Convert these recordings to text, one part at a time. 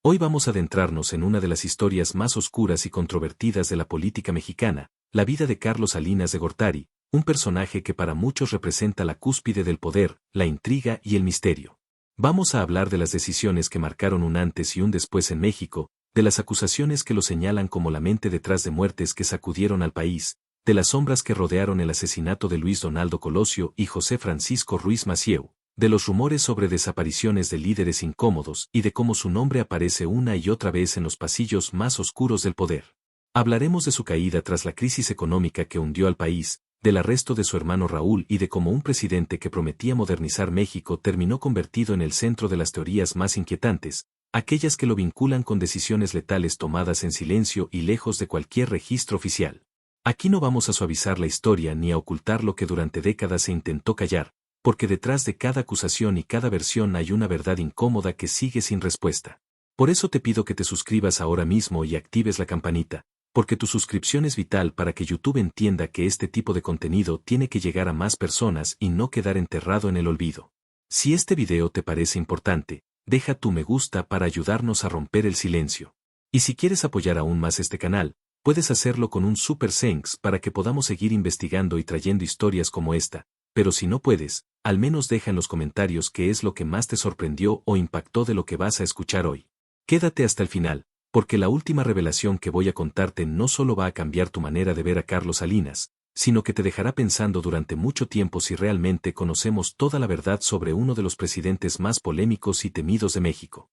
Hoy vamos a adentrarnos en una de las historias más oscuras y controvertidas de la política mexicana, la vida de Carlos Salinas de Gortari, un personaje que para muchos representa la cúspide del poder, la intriga y el misterio. Vamos a hablar de las decisiones que marcaron un antes y un después en México, de las acusaciones que lo señalan como la mente detrás de muertes que sacudieron al país, de las sombras que rodearon el asesinato de Luis Donaldo Colosio y José Francisco Ruiz Massieu, de los rumores sobre desapariciones de líderes incómodos y de cómo su nombre aparece una y otra vez en los pasillos más oscuros del poder. Hablaremos de su caída tras la crisis económica que hundió al país, del arresto de su hermano Raúl y de cómo un presidente que prometía modernizar México terminó convertido en el centro de las teorías más inquietantes, aquellas que lo vinculan con decisiones letales tomadas en silencio y lejos de cualquier registro oficial. Aquí no vamos a suavizar la historia ni a ocultar lo que durante décadas se intentó callar, porque detrás de cada acusación y cada versión hay una verdad incómoda que sigue sin respuesta. Por eso te pido que te suscribas ahora mismo y actives la campanita, porque tu suscripción es vital para que YouTube entienda que este tipo de contenido tiene que llegar a más personas y no quedar enterrado en el olvido. Si este video te parece importante, deja tu me gusta para ayudarnos a romper el silencio. Y si quieres apoyar aún más este canal, puedes hacerlo con un super thanks para que podamos seguir investigando y trayendo historias como esta, pero si no puedes, al menos deja en los comentarios qué es lo que más te sorprendió o impactó de lo que vas a escuchar hoy. Quédate hasta el final, porque la última revelación que voy a contarte no solo va a cambiar tu manera de ver a Carlos Salinas, sino que te dejará pensando durante mucho tiempo si realmente conocemos toda la verdad sobre uno de los presidentes más polémicos y temidos de México.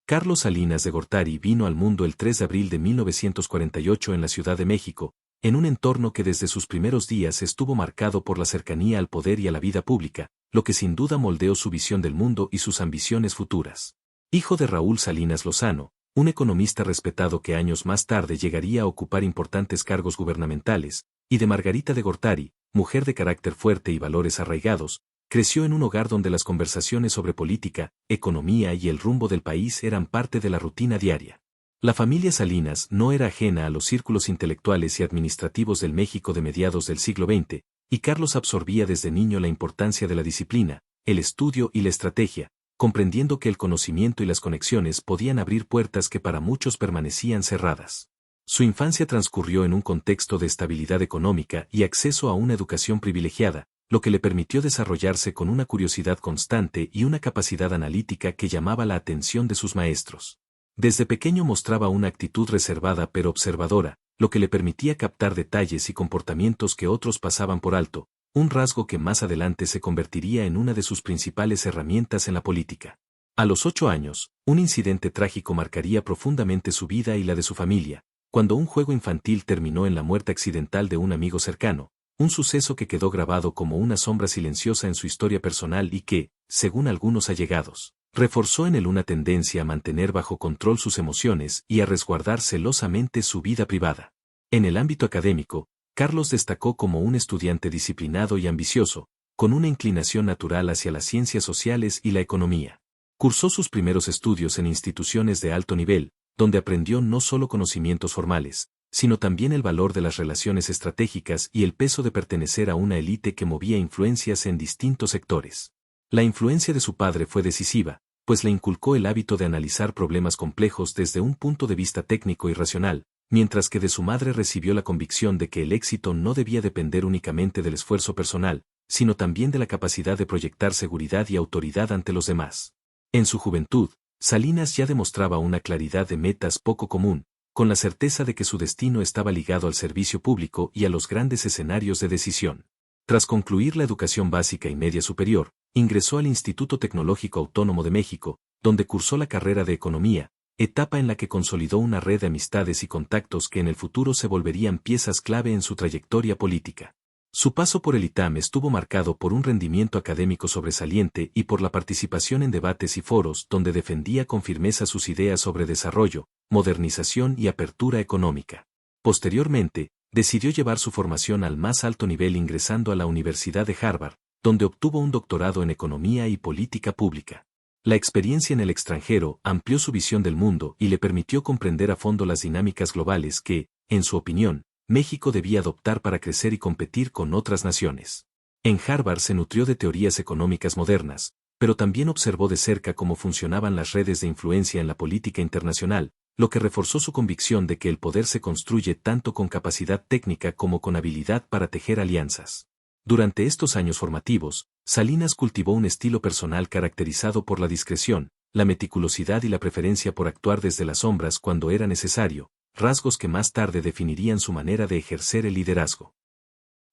Carlos Salinas de Gortari vino al mundo el 3 de abril de 1948 en la Ciudad de México, en un entorno que desde sus primeros días estuvo marcado por la cercanía al poder y a la vida pública, lo que sin duda moldeó su visión del mundo y sus ambiciones futuras. Hijo de Raúl Salinas Lozano, un economista respetado que años más tarde llegaría a ocupar importantes cargos gubernamentales, y de Margarita de Gortari, mujer de carácter fuerte y valores arraigados, creció en un hogar donde las conversaciones sobre política, economía y el rumbo del país eran parte de la rutina diaria. La familia Salinas no era ajena a los círculos intelectuales y administrativos del México de mediados del siglo XX, y Carlos absorbía desde niño la importancia de la disciplina, el estudio y la estrategia, comprendiendo que el conocimiento y las conexiones podían abrir puertas que para muchos permanecían cerradas. Su infancia transcurrió en un contexto de estabilidad económica y acceso a una educación privilegiada, lo que le permitió desarrollarse con una curiosidad constante y una capacidad analítica que llamaba la atención de sus maestros. Desde pequeño mostraba una actitud reservada pero observadora, lo que le permitía captar detalles y comportamientos que otros pasaban por alto, un rasgo que más adelante se convertiría en una de sus principales herramientas en la política. A los 8 años, un incidente trágico marcaría profundamente su vida y la de su familia, cuando un juego infantil terminó en la muerte accidental de un amigo cercano, un suceso que quedó grabado como una sombra silenciosa en su historia personal y que, según algunos allegados, reforzó en él una tendencia a mantener bajo control sus emociones y a resguardar celosamente su vida privada. En el ámbito académico, Carlos destacó como un estudiante disciplinado y ambicioso, con una inclinación natural hacia las ciencias sociales y la economía. Cursó sus primeros estudios en instituciones de alto nivel, donde aprendió no solo conocimientos formales, sino también el valor de las relaciones estratégicas y el peso de pertenecer a una élite que movía influencias en distintos sectores. La influencia de su padre fue decisiva, pues le inculcó el hábito de analizar problemas complejos desde un punto de vista técnico y racional, mientras que de su madre recibió la convicción de que el éxito no debía depender únicamente del esfuerzo personal, sino también de la capacidad de proyectar seguridad y autoridad ante los demás. En su juventud, Salinas ya demostraba una claridad de metas poco común, con la certeza de que su destino estaba ligado al servicio público y a los grandes escenarios de decisión. Tras concluir la educación básica y media superior, ingresó al Instituto Tecnológico Autónomo de México, donde cursó la carrera de Economía, etapa en la que consolidó una red de amistades y contactos que en el futuro se volverían piezas clave en su trayectoria política. Su paso por el ITAM estuvo marcado por un rendimiento académico sobresaliente y por la participación en debates y foros donde defendía con firmeza sus ideas sobre desarrollo, modernización y apertura económica. Posteriormente, decidió llevar su formación al más alto nivel ingresando a la Universidad de Harvard, donde obtuvo un doctorado en Economía y Política Pública. La experiencia en el extranjero amplió su visión del mundo y le permitió comprender a fondo las dinámicas globales que, en su opinión, México debía adoptar para crecer y competir con otras naciones. En Harvard se nutrió de teorías económicas modernas, pero también observó de cerca cómo funcionaban las redes de influencia en la política internacional, lo que reforzó su convicción de que el poder se construye tanto con capacidad técnica como con habilidad para tejer alianzas. Durante estos años formativos, Salinas cultivó un estilo personal caracterizado por la discreción, la meticulosidad y la preferencia por actuar desde las sombras cuando era necesario, rasgos que más tarde definirían su manera de ejercer el liderazgo.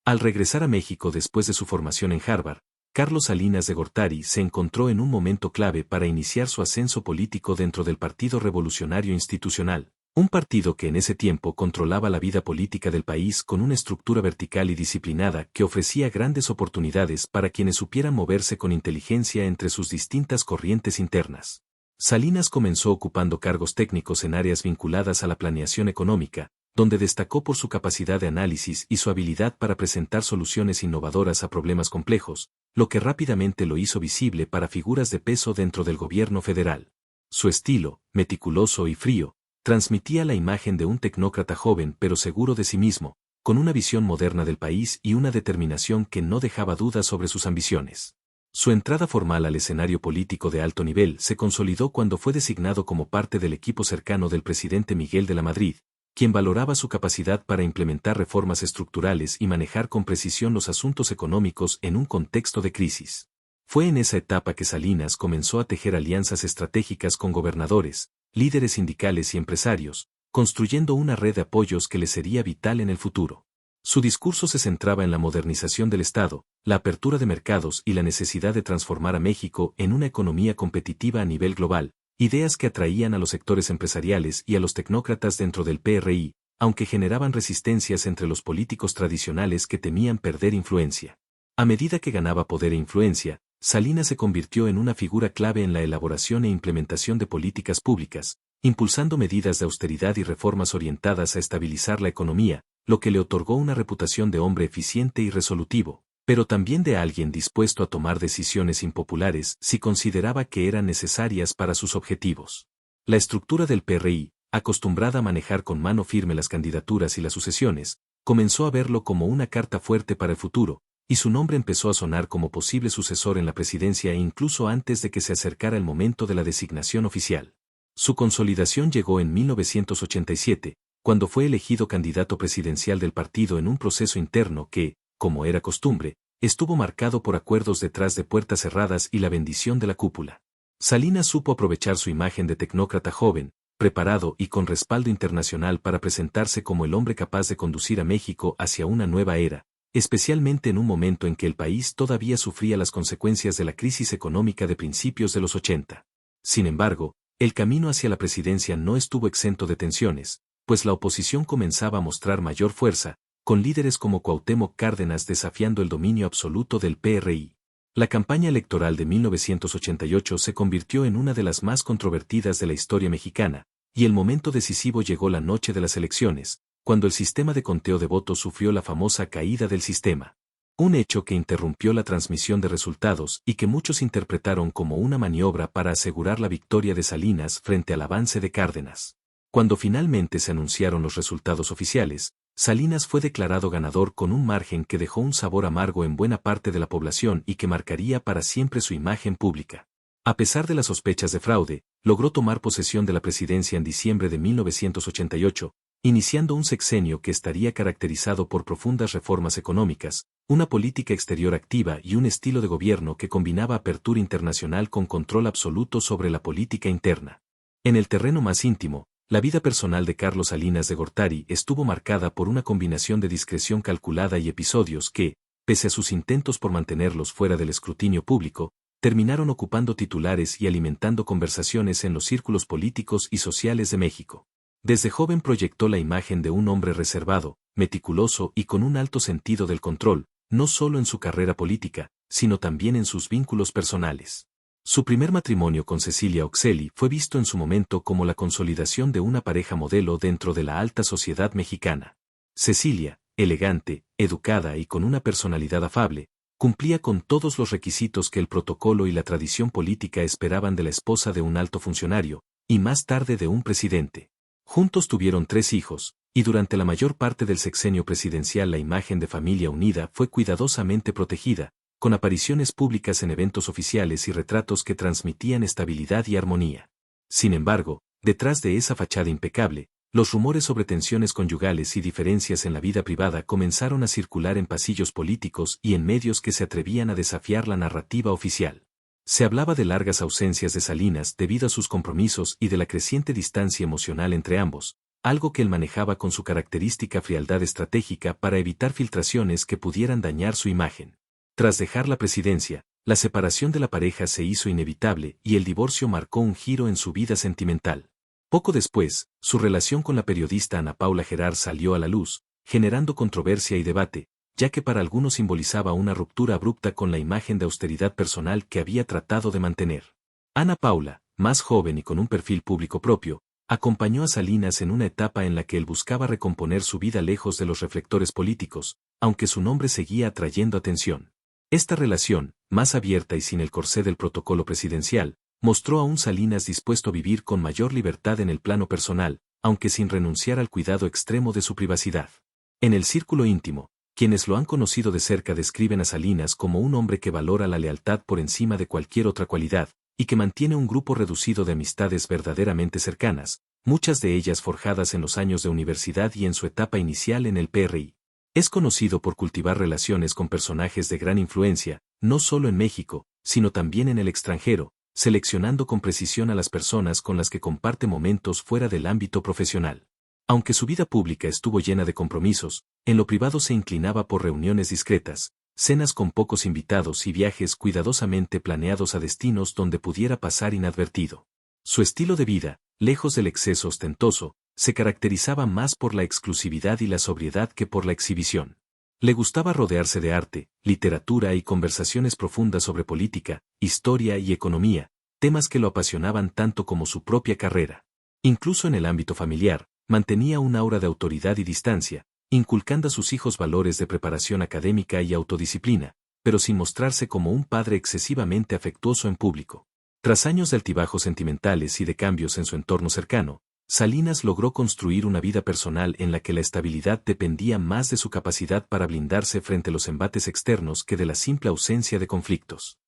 Al regresar a México después de su formación en Harvard, Carlos Salinas de Gortari se encontró en un momento clave para iniciar su ascenso político dentro del Partido Revolucionario Institucional, un partido que en ese tiempo controlaba la vida política del país con una estructura vertical y disciplinada que ofrecía grandes oportunidades para quienes supieran moverse con inteligencia entre sus distintas corrientes internas. Salinas comenzó ocupando cargos técnicos en áreas vinculadas a la planeación económica, donde destacó por su capacidad de análisis y su habilidad para presentar soluciones innovadoras a problemas complejos, lo que rápidamente lo hizo visible para figuras de peso dentro del gobierno federal. Su estilo, meticuloso y frío, transmitía la imagen de un tecnócrata joven pero seguro de sí mismo, con una visión moderna del país y una determinación que no dejaba dudas sobre sus ambiciones. Su entrada formal al escenario político de alto nivel se consolidó cuando fue designado como parte del equipo cercano del presidente Miguel de la Madrid, quien valoraba su capacidad para implementar reformas estructurales y manejar con precisión los asuntos económicos en un contexto de crisis. Fue en esa etapa que Salinas comenzó a tejer alianzas estratégicas con gobernadores, líderes sindicales y empresarios, construyendo una red de apoyos que le sería vital en el futuro. Su discurso se centraba en la modernización del Estado, la apertura de mercados y la necesidad de transformar a México en una economía competitiva a nivel global, ideas que atraían a los sectores empresariales y a los tecnócratas dentro del PRI, aunque generaban resistencias entre los políticos tradicionales que temían perder influencia. A medida que ganaba poder e influencia, Salinas se convirtió en una figura clave en la elaboración e implementación de políticas públicas, impulsando medidas de austeridad y reformas orientadas a estabilizar la economía, lo que le otorgó una reputación de hombre eficiente y resolutivo, pero también de alguien dispuesto a tomar decisiones impopulares si consideraba que eran necesarias para sus objetivos. La estructura del PRI, acostumbrada a manejar con mano firme las candidaturas y las sucesiones, comenzó a verlo como una carta fuerte para el futuro, y su nombre empezó a sonar como posible sucesor en la presidencia incluso antes de que se acercara el momento de la designación oficial. Su consolidación llegó en 1987, cuando fue elegido candidato presidencial del partido en un proceso interno que, como era costumbre, estuvo marcado por acuerdos detrás de puertas cerradas y la bendición de la cúpula. Salinas supo aprovechar su imagen de tecnócrata joven, preparado y con respaldo internacional para presentarse como el hombre capaz de conducir a México hacia una nueva era, especialmente en un momento en que el país todavía sufría las consecuencias de la crisis económica de principios de los 80. Sin embargo, el camino hacia la presidencia no estuvo exento de tensiones, pues la oposición comenzaba a mostrar mayor fuerza, con líderes como Cuauhtémoc Cárdenas desafiando el dominio absoluto del PRI. La campaña electoral de 1988 se convirtió en una de las más controvertidas de la historia mexicana, y el momento decisivo llegó la noche de las elecciones, cuando el sistema de conteo de votos sufrió la famosa caída del sistema. Un hecho que interrumpió la transmisión de resultados y que muchos interpretaron como una maniobra para asegurar la victoria de Salinas frente al avance de Cárdenas. Cuando finalmente se anunciaron los resultados oficiales, Salinas fue declarado ganador con un margen que dejó un sabor amargo en buena parte de la población y que marcaría para siempre su imagen pública. A pesar de las sospechas de fraude, logró tomar posesión de la presidencia en diciembre de 1988, iniciando un sexenio que estaría caracterizado por profundas reformas económicas, una política exterior activa y un estilo de gobierno que combinaba apertura internacional con control absoluto sobre la política interna. En el terreno más íntimo, la vida personal de Carlos Salinas de Gortari estuvo marcada por una combinación de discreción calculada y episodios que, pese a sus intentos por mantenerlos fuera del escrutinio público, terminaron ocupando titulares y alimentando conversaciones en los círculos políticos y sociales de México. Desde joven proyectó la imagen de un hombre reservado, meticuloso y con un alto sentido del control, no solo en su carrera política, sino también en sus vínculos personales. Su primer matrimonio con Cecilia Oxelli fue visto en su momento como la consolidación de una pareja modelo dentro de la alta sociedad mexicana. Cecilia, elegante, educada y con una personalidad afable, cumplía con todos los requisitos que el protocolo y la tradición política esperaban de la esposa de un alto funcionario, y más tarde de un presidente. Juntos tuvieron 3 hijos, y durante la mayor parte del sexenio presidencial la imagen de familia unida fue cuidadosamente protegida, con apariciones públicas en eventos oficiales y retratos que transmitían estabilidad y armonía. Sin embargo, detrás de esa fachada impecable, los rumores sobre tensiones conyugales y diferencias en la vida privada comenzaron a circular en pasillos políticos y en medios que se atrevían a desafiar la narrativa oficial. Se hablaba de largas ausencias de Salinas debido a sus compromisos y de la creciente distancia emocional entre ambos, algo que él manejaba con su característica frialdad estratégica para evitar filtraciones que pudieran dañar su imagen. Tras dejar la presidencia, la separación de la pareja se hizo inevitable y el divorcio marcó un giro en su vida sentimental. Poco después, su relación con la periodista Ana Paula Gerard salió a la luz, generando controversia y debate, ya que para algunos simbolizaba una ruptura abrupta con la imagen de austeridad personal que había tratado de mantener. Ana Paula, más joven y con un perfil público propio, acompañó a Salinas en una etapa en la que él buscaba recomponer su vida lejos de los reflectores políticos, aunque su nombre seguía atrayendo atención. Esta relación, más abierta y sin el corsé del protocolo presidencial, mostró a un Salinas dispuesto a vivir con mayor libertad en el plano personal, aunque sin renunciar al cuidado extremo de su privacidad. En el círculo íntimo, quienes lo han conocido de cerca describen a Salinas como un hombre que valora la lealtad por encima de cualquier otra cualidad, y que mantiene un grupo reducido de amistades verdaderamente cercanas, muchas de ellas forjadas en los años de universidad y en su etapa inicial en el PRI. Es conocido por cultivar relaciones con personajes de gran influencia, no solo en México, sino también en el extranjero, seleccionando con precisión a las personas con las que comparte momentos fuera del ámbito profesional. Aunque su vida pública estuvo llena de compromisos, en lo privado se inclinaba por reuniones discretas, cenas con pocos invitados y viajes cuidadosamente planeados a destinos donde pudiera pasar inadvertido. Su estilo de vida, lejos del exceso ostentoso, se caracterizaba más por la exclusividad y la sobriedad que por la exhibición. Le gustaba rodearse de arte, literatura y conversaciones profundas sobre política, historia y economía, temas que lo apasionaban tanto como su propia carrera. Incluso en el ámbito familiar, mantenía un aura de autoridad y distancia, inculcando a sus hijos valores de preparación académica y autodisciplina, pero sin mostrarse como un padre excesivamente afectuoso en público. Tras años de altibajos sentimentales y de cambios en su entorno cercano, Salinas logró construir una vida personal en la que la estabilidad dependía más de su capacidad para blindarse frente a los embates externos que de la simple ausencia de conflictos.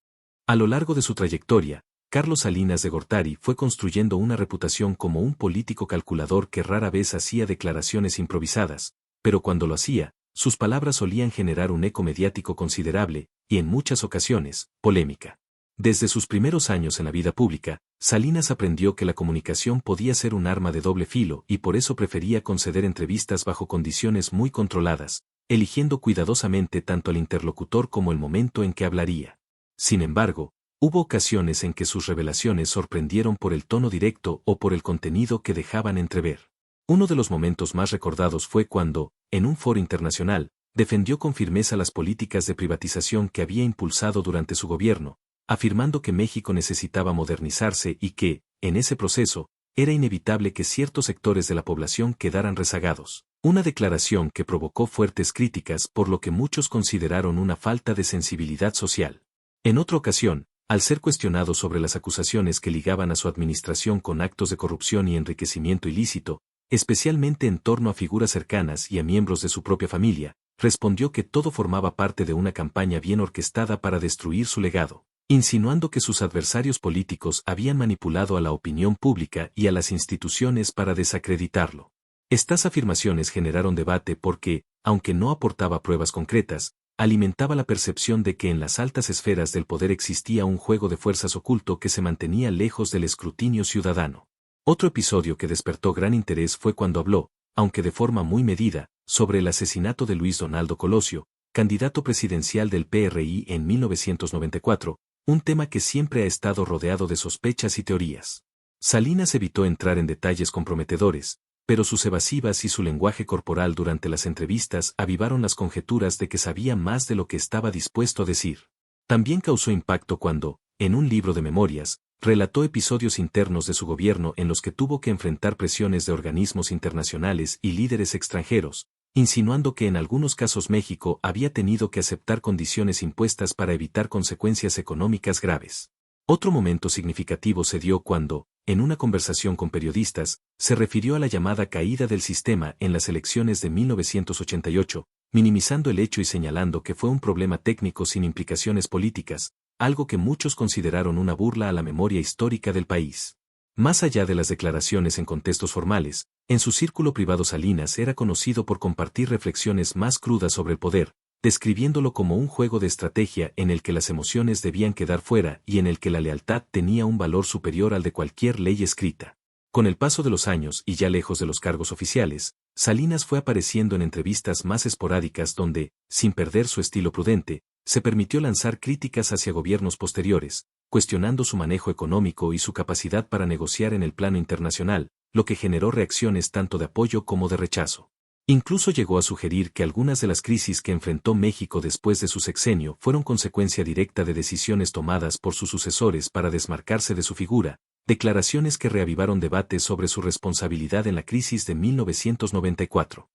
A lo largo de su trayectoria, Carlos Salinas de Gortari fue construyendo una reputación como un político calculador que rara vez hacía declaraciones improvisadas, pero cuando lo hacía, sus palabras solían generar un eco mediático considerable, y en muchas ocasiones, polémica. Desde sus primeros años en la vida pública, Salinas aprendió que la comunicación podía ser un arma de doble filo y por eso prefería conceder entrevistas bajo condiciones muy controladas, eligiendo cuidadosamente tanto al interlocutor como el momento en que hablaría. Sin embargo, hubo ocasiones en que sus revelaciones sorprendieron por el tono directo o por el contenido que dejaban entrever. Uno de los momentos más recordados fue cuando, en un foro internacional, defendió con firmeza las políticas de privatización que había impulsado durante su gobierno, afirmando que México necesitaba modernizarse y que, en ese proceso, era inevitable que ciertos sectores de la población quedaran rezagados. Una declaración que provocó fuertes críticas por lo que muchos consideraron una falta de sensibilidad social. En otra ocasión, al ser cuestionado sobre las acusaciones que ligaban a su administración con actos de corrupción y enriquecimiento ilícito, especialmente en torno a figuras cercanas y a miembros de su propia familia, respondió que todo formaba parte de una campaña bien orquestada para destruir su legado, insinuando que sus adversarios políticos habían manipulado a la opinión pública y a las instituciones para desacreditarlo. Estas afirmaciones generaron debate porque, aunque no aportaba pruebas concretas, alimentaba la percepción de que en las altas esferas del poder existía un juego de fuerzas oculto que se mantenía lejos del escrutinio ciudadano. Otro episodio que despertó gran interés fue cuando habló, aunque de forma muy medida, sobre el asesinato de Luis Donaldo Colosio, candidato presidencial del PRI en 1994, un tema que siempre ha estado rodeado de sospechas y teorías. Salinas evitó entrar en detalles comprometedores, pero sus evasivas y su lenguaje corporal durante las entrevistas avivaron las conjeturas de que sabía más de lo que estaba dispuesto a decir. También causó impacto cuando, en un libro de memorias, relató episodios internos de su gobierno en los que tuvo que enfrentar presiones de organismos internacionales y líderes extranjeros, insinuando que en algunos casos México había tenido que aceptar condiciones impuestas para evitar consecuencias económicas graves. Otro momento significativo se dio cuando, en una conversación con periodistas, se refirió a la llamada caída del sistema en las elecciones de 1988, minimizando el hecho y señalando que fue un problema técnico sin implicaciones políticas, algo que muchos consideraron una burla a la memoria histórica del país. Más allá de las declaraciones en contextos formales, en su círculo privado Salinas era conocido por compartir reflexiones más crudas sobre el poder, describiéndolo como un juego de estrategia en el que las emociones debían quedar fuera y en el que la lealtad tenía un valor superior al de cualquier ley escrita. Con el paso de los años y ya lejos de los cargos oficiales, Salinas fue apareciendo en entrevistas más esporádicas donde, sin perder su estilo prudente, se permitió lanzar críticas hacia gobiernos posteriores, cuestionando su manejo económico y su capacidad para negociar en el plano internacional, lo que generó reacciones tanto de apoyo como de rechazo. Incluso llegó a sugerir que algunas de las crisis que enfrentó México después de su sexenio fueron consecuencia directa de decisiones tomadas por sus sucesores para desmarcarse de su figura, declaraciones que reavivaron debates sobre su responsabilidad en la crisis de 1994.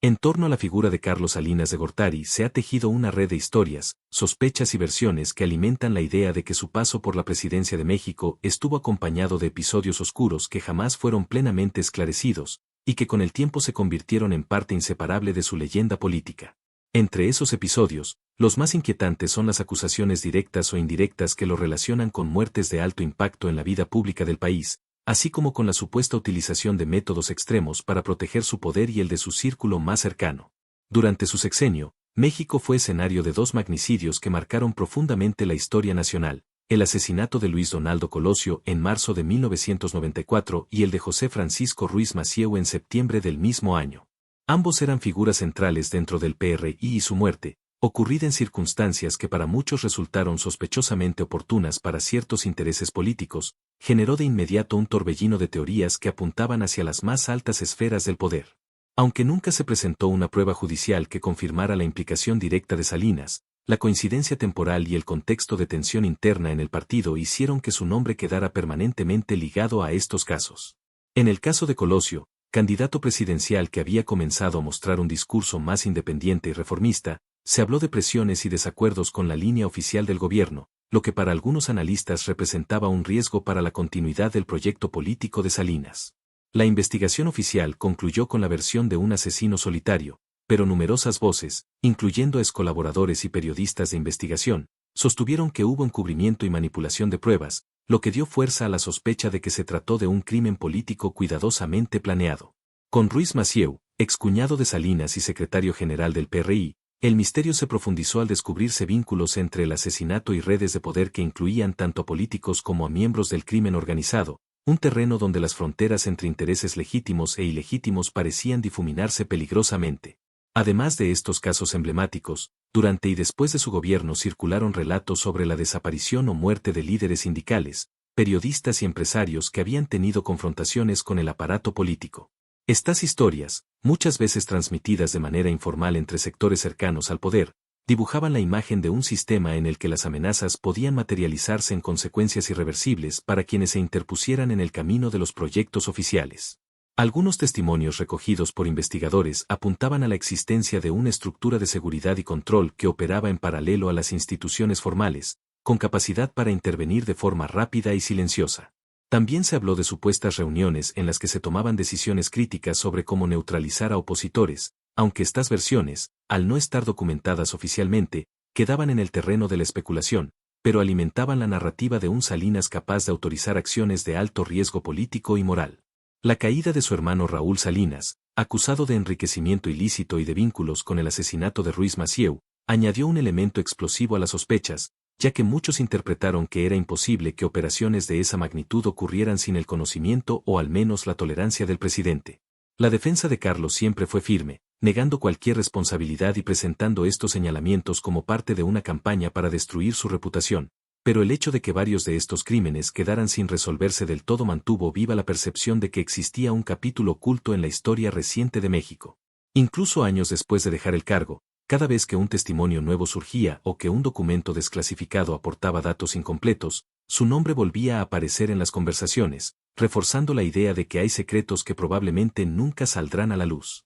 En torno a la figura de Carlos Salinas de Gortari se ha tejido una red de historias, sospechas y versiones que alimentan la idea de que su paso por la presidencia de México estuvo acompañado de episodios oscuros que jamás fueron plenamente esclarecidos, y que con el tiempo se convirtieron en parte inseparable de su leyenda política. Entre esos episodios, los más inquietantes son las acusaciones directas o indirectas que lo relacionan con muertes de alto impacto en la vida pública del país, así como con la supuesta utilización de métodos extremos para proteger su poder y el de su círculo más cercano. Durante su sexenio, México fue escenario de dos magnicidios que marcaron profundamente la historia nacional: el asesinato de Luis Donaldo Colosio en marzo de 1994 y el de José Francisco Ruiz Massieu en septiembre del mismo año. Ambos eran figuras centrales dentro del PRI y su muerte, ocurrida en circunstancias que para muchos resultaron sospechosamente oportunas para ciertos intereses políticos, generó de inmediato un torbellino de teorías que apuntaban hacia las más altas esferas del poder. Aunque nunca se presentó una prueba judicial que confirmara la implicación directa de Salinas, la coincidencia temporal y el contexto de tensión interna en el partido hicieron que su nombre quedara permanentemente ligado a estos casos. En el caso de Colosio, candidato presidencial que había comenzado a mostrar un discurso más independiente y reformista, se habló de presiones y desacuerdos con la línea oficial del gobierno, lo que para algunos analistas representaba un riesgo para la continuidad del proyecto político de Salinas. La investigación oficial concluyó con la versión de un asesino solitario, pero numerosas voces, incluyendo a excolaboradores y periodistas de investigación, sostuvieron que hubo encubrimiento y manipulación de pruebas, lo que dio fuerza a la sospecha de que se trató de un crimen político cuidadosamente planeado. Con Ruiz Massieu, excuñado de Salinas y secretario general del PRI, el misterio se profundizó al descubrirse vínculos entre el asesinato y redes de poder que incluían tanto a políticos como a miembros del crimen organizado, un terreno donde las fronteras entre intereses legítimos e ilegítimos parecían difuminarse peligrosamente. Además de estos casos emblemáticos, durante y después de su gobierno circularon relatos sobre la desaparición o muerte de líderes sindicales, periodistas y empresarios que habían tenido confrontaciones con el aparato político. Estas historias, muchas veces transmitidas de manera informal entre sectores cercanos al poder, dibujaban la imagen de un sistema en el que las amenazas podían materializarse en consecuencias irreversibles para quienes se interpusieran en el camino de los proyectos oficiales. Algunos testimonios recogidos por investigadores apuntaban a la existencia de una estructura de seguridad y control que operaba en paralelo a las instituciones formales, con capacidad para intervenir de forma rápida y silenciosa. También se habló de supuestas reuniones en las que se tomaban decisiones críticas sobre cómo neutralizar a opositores, aunque estas versiones, al no estar documentadas oficialmente, quedaban en el terreno de la especulación, pero alimentaban la narrativa de un Salinas capaz de autorizar acciones de alto riesgo político y moral. La caída de su hermano Raúl Salinas, acusado de enriquecimiento ilícito y de vínculos con el asesinato de Ruiz Massieu, añadió un elemento explosivo a las sospechas, ya que muchos interpretaron que era imposible que operaciones de esa magnitud ocurrieran sin el conocimiento o al menos la tolerancia del presidente. La defensa de Carlos siempre fue firme, negando cualquier responsabilidad y presentando estos señalamientos como parte de una campaña para destruir su reputación, pero el hecho de que varios de estos crímenes quedaran sin resolverse del todo mantuvo viva la percepción de que existía un capítulo oculto en la historia reciente de México. Incluso años después de dejar el cargo, cada vez que un testimonio nuevo surgía o que un documento desclasificado aportaba datos incompletos, su nombre volvía a aparecer en las conversaciones, reforzando la idea de que hay secretos que probablemente nunca saldrán a la luz.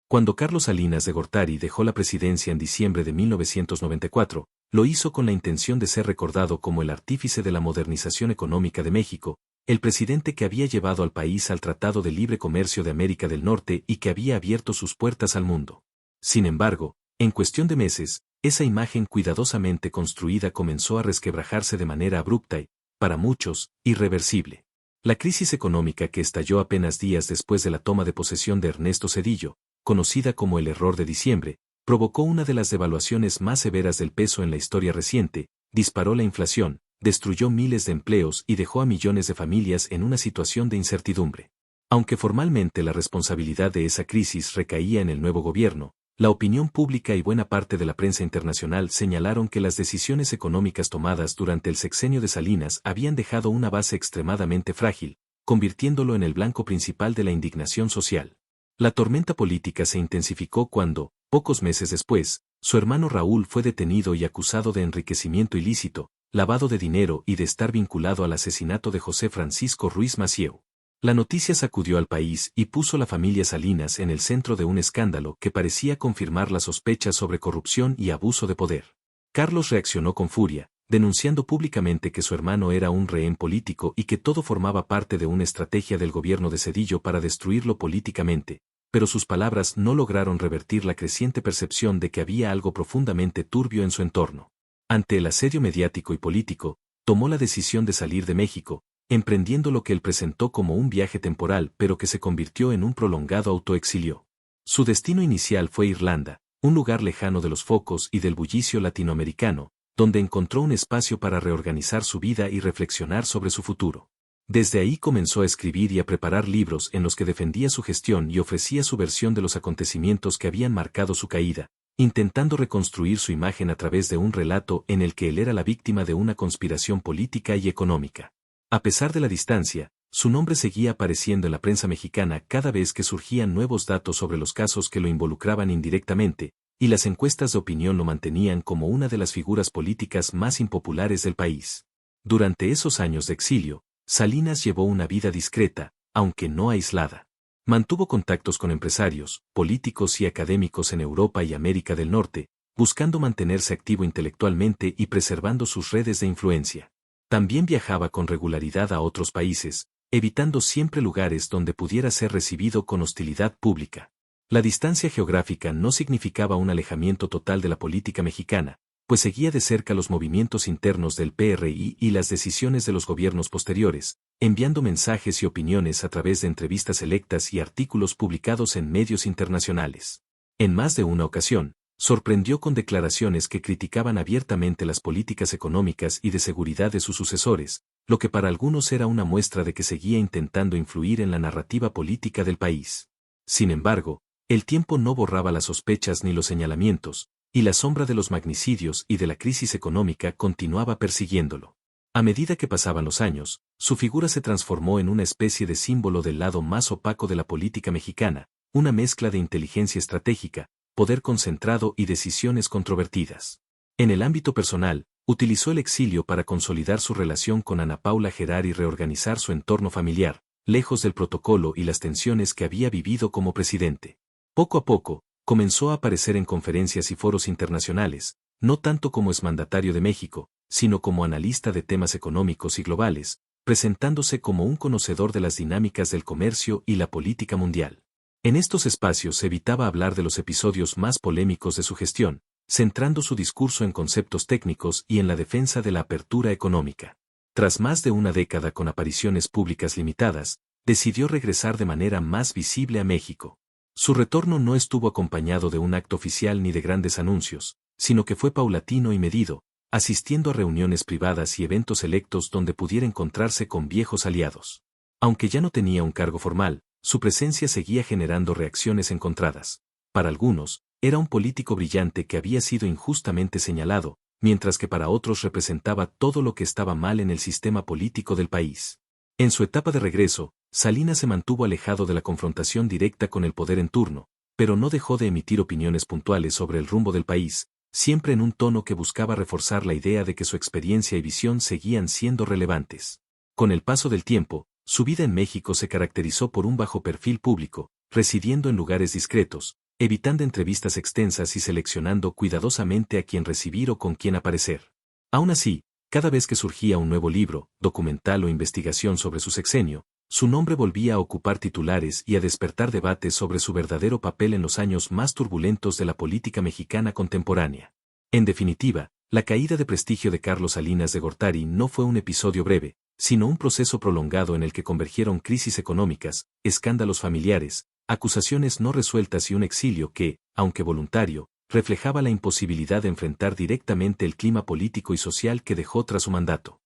Cuando Carlos Salinas de Gortari dejó la presidencia en diciembre de 1994, lo hizo con la intención de ser recordado como el artífice de la modernización económica de México, el presidente que había llevado al país al Tratado de Libre Comercio de América del Norte y que había abierto sus puertas al mundo. Sin embargo, en cuestión de meses, esa imagen cuidadosamente construida comenzó a resquebrajarse de manera abrupta y, para muchos, irreversible. La crisis económica que estalló apenas días después de la toma de posesión de Ernesto Zedillo, conocida como el Error de Diciembre, provocó una de las devaluaciones más severas del peso en la historia reciente, disparó la inflación, destruyó miles de empleos y dejó a millones de familias en una situación de incertidumbre. Aunque formalmente la responsabilidad de esa crisis recaía en el nuevo gobierno, la opinión pública y buena parte de la prensa internacional señalaron que las decisiones económicas tomadas durante el sexenio de Salinas habían dejado una base extremadamente frágil, convirtiéndolo en el blanco principal de la indignación social. La tormenta política se intensificó cuando, pocos meses después, su hermano Raúl fue detenido y acusado de enriquecimiento ilícito, lavado de dinero y de estar vinculado al asesinato de José Francisco Ruiz Massieu. La noticia sacudió al país y puso a la familia Salinas en el centro de un escándalo que parecía confirmar las sospechas sobre corrupción y abuso de poder. Carlos reaccionó con furia, denunciando públicamente que su hermano era un rehén político y que todo formaba parte de una estrategia del gobierno de Zedillo para destruirlo políticamente, pero sus palabras no lograron revertir la creciente percepción de que había algo profundamente turbio en su entorno. Ante el asedio mediático y político, tomó la decisión de salir de México, emprendiendo lo que él presentó como un viaje temporal pero que se convirtió en un prolongado autoexilio. Su destino inicial fue Irlanda, un lugar lejano de los focos y del bullicio latinoamericano, donde encontró un espacio para reorganizar su vida y reflexionar sobre su futuro. Desde ahí comenzó a escribir y a preparar libros en los que defendía su gestión y ofrecía su versión de los acontecimientos que habían marcado su caída, intentando reconstruir su imagen a través de un relato en el que él era la víctima de una conspiración política y económica. A pesar de la distancia, su nombre seguía apareciendo en la prensa mexicana cada vez que surgían nuevos datos sobre los casos que lo involucraban indirectamente, y las encuestas de opinión lo mantenían como una de las figuras políticas más impopulares del país. Durante esos años de exilio, Salinas llevó una vida discreta, aunque no aislada. Mantuvo contactos con empresarios, políticos y académicos en Europa y América del Norte, buscando mantenerse activo intelectualmente y preservando sus redes de influencia. También viajaba con regularidad a otros países, evitando siempre lugares donde pudiera ser recibido con hostilidad pública. La distancia geográfica no significaba un alejamiento total de la política mexicana, pues seguía de cerca los movimientos internos del PRI y las decisiones de los gobiernos posteriores, enviando mensajes y opiniones a través de entrevistas selectas y artículos publicados en medios internacionales. En más de una ocasión, sorprendió con declaraciones que criticaban abiertamente las políticas económicas y de seguridad de sus sucesores, lo que para algunos era una muestra de que seguía intentando influir en la narrativa política del país. Sin embargo, el tiempo no borraba las sospechas ni los señalamientos, y la sombra de los magnicidios y de la crisis económica continuaba persiguiéndolo. A medida que pasaban los años, su figura se transformó en una especie de símbolo del lado más opaco de la política mexicana, una mezcla de inteligencia estratégica, poder concentrado y decisiones controvertidas. En el ámbito personal, utilizó el exilio para consolidar su relación con Ana Paula Gerard y reorganizar su entorno familiar, lejos del protocolo y las tensiones que había vivido como presidente. Poco a poco, comenzó a aparecer en conferencias y foros internacionales, no tanto como exmandatario de México, sino como analista de temas económicos y globales, presentándose como un conocedor de las dinámicas del comercio y la política mundial. En estos espacios evitaba hablar de los episodios más polémicos de su gestión, centrando su discurso en conceptos técnicos y en la defensa de la apertura económica. Tras más de una década con apariciones públicas limitadas, decidió regresar de manera más visible a México. Su retorno no estuvo acompañado de un acto oficial ni de grandes anuncios, sino que fue paulatino y medido, asistiendo a reuniones privadas y eventos selectos donde pudiera encontrarse con viejos aliados. Aunque ya no tenía un cargo formal, su presencia seguía generando reacciones encontradas. Para algunos, era un político brillante que había sido injustamente señalado, mientras que para otros representaba todo lo que estaba mal en el sistema político del país. En su etapa de regreso, Salinas se mantuvo alejado de la confrontación directa con el poder en turno, pero no dejó de emitir opiniones puntuales sobre el rumbo del país, siempre en un tono que buscaba reforzar la idea de que su experiencia y visión seguían siendo relevantes. Con el paso del tiempo, su vida en México se caracterizó por un bajo perfil público, residiendo en lugares discretos, evitando entrevistas extensas y seleccionando cuidadosamente a quién recibir o con quién aparecer. Aún así, cada vez que surgía un nuevo libro, documental o investigación sobre su sexenio, su nombre volvía a ocupar titulares y a despertar debates sobre su verdadero papel en los años más turbulentos de la política mexicana contemporánea. En definitiva, la caída de prestigio de Carlos Salinas de Gortari no fue un episodio breve, sino un proceso prolongado en el que convergieron crisis económicas, escándalos familiares, acusaciones no resueltas y un exilio que, aunque voluntario, reflejaba la imposibilidad de enfrentar directamente el clima político y social que dejó tras su mandato.